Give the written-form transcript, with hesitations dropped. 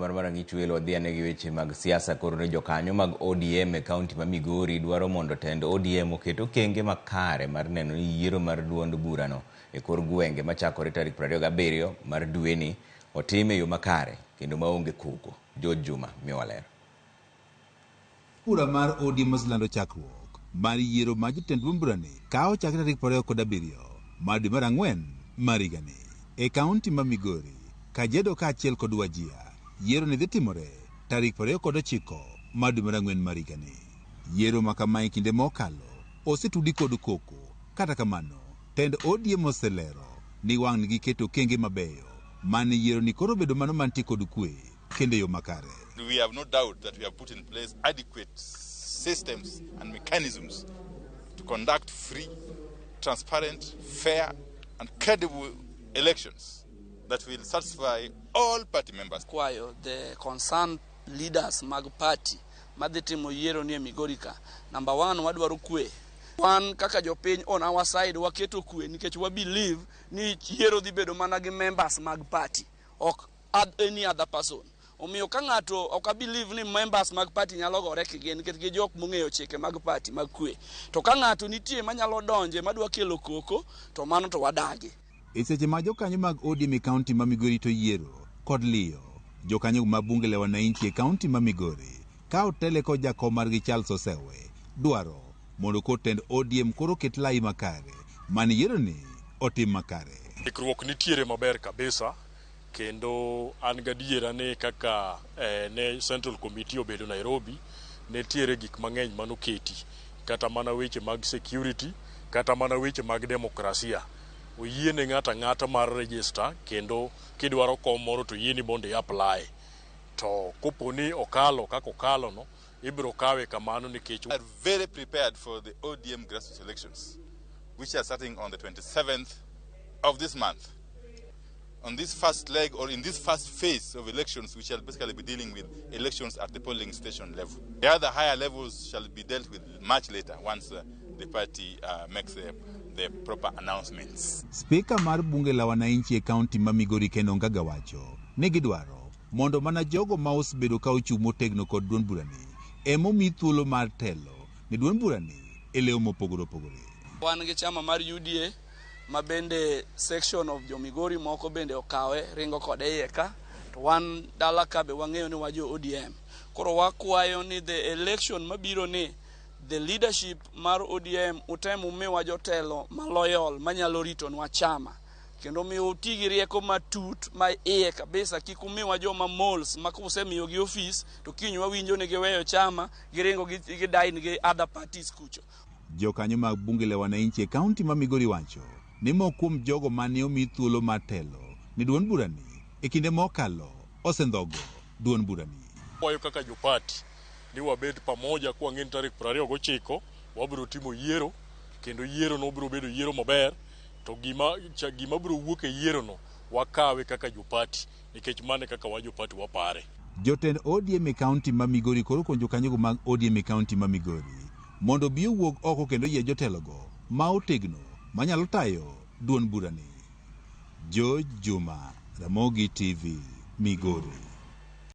mar Marang'ich welo odhiane gi weche mag siasa koro ne jokanyo mag ODM e kaunti ma Migori dwaro mondo tend ODM oket okenge makare mar neno ni yiero mar duond burano e kor gwenge machakore tarik 27 mar dweni otim e yo makare kendo maonge koko. George Juma miwalero. Bura mar ODM oselando chakruok mar yiero ma jotend duond burani kawo chakre tarik 27 mar dwe mar ang'wen mar higani e kaunti ma Migori. Kajedo kaachiel kod Wajia, yiero ne dhi timore tarik 29 mar dwe mar ang'wen mar higani. Yiero ma kama e kinde mokalo osetudi kod koko. Kata kamano, tend ODM oselero ni wang' gi keto okenge mabeyo mane yiero ni koro bedo mano mantie kod kwe kendo yo makare. We have no doubt that we have put in place adequate systems and mechanisms to conduct free, transparent, fair and credible elections that will satisfy all party members. Kwayo the concerned leaders mag party madhitimo yiero ni Migori ka. Number 1, wadwaro kwe. Wan kaka jopiny on our side waketo kwe nikech we believe ni yiero dhi bedo mana gi members mag party ok any other person. Omiyo ka ng'ato ok believe ni members mag party nyalo gore kigin nikech gi jok mong'eyo chike mag party mag kwe. To ka ng'ato nitie manyalo donje madwa kelo koko to mano to wadagi. E seche ma jokanyo mag ODM e kaunti ma Migori to yiero kod liyo, jokanyo mag bunge la wananchi e kaunti ma Migori ka otele ko jakom margi Charles Osewe dwaro mondo kotend ODM koro ket lai makare mane yiero ni otim makare. Ikruok nitiere maber kabisa kendo an gadiera ne kaka ne Central Committee obedo Nairobi ne tiere gik mang'eny manoketi kata mana weche mag security kata mana weche mag demokrasia. Oyiene ng'ata mar register kendo kidwaro kom moro to yieni bonde apply. To koponi okalo kaka okalo no ibiro kawe kamano nikech we are very prepared for the ODM grassroots elections which are starting on the 27th of this month. On this first leg or in this first phase of elections, we shall basically be dealing with elections at the polling station level. The other higher levels shall be dealt with much later once the party makes the proper announcements. Speaker mar bunge la wananchi e kaunti ma Migori Keno Ngaga wacho ne gidwaro mondo mana jogo ma osebedo ka ochung' motegno kod duond burani emomi thuolo mar telo ni duond burani e lewo mopogore opogore. Wan gi chama mar UDA ma bende section of jo Migori moko bende okawe ringo kode iye ka to wan dala ka be wang'eyo ni wajo ODM. Koro wakwayo ni the election mabiro ni the leadership mar ODM utemo miwa jotelo maloyol manyalo rito nwa chama kendo miyo utigi rieko matut ma iye kabisa kik umiwa joma mols ma kusemiyo gi office to kinywa winjo ni giweyo chama giringo gidai ni other parties kucho. Jokanyo mag bunge la wananchi e kaunti ma Migori wacho ni mokuom jogo mane omi thuolo mar telo ni duond burani e kinde mokalo osendhogo duond burani. Kwayo kaka jopati ni wabed pamoja kwa ng'eni tarik 29 wabiro timo yiero kendo yiero no biro bedo yiero maber to gima biro wuok e yiero no wakawe kaka jopati nikech mane kaka wajopati wapare. Jotend ODM e kaunti ma Migori koro konjo kanyo mag ODM e kaunti ma Migori mondo bi owuog oko kendo yie jotelogo ma otegno manyalo tayo duond burani. George Juma, Ramogi TV, Migori.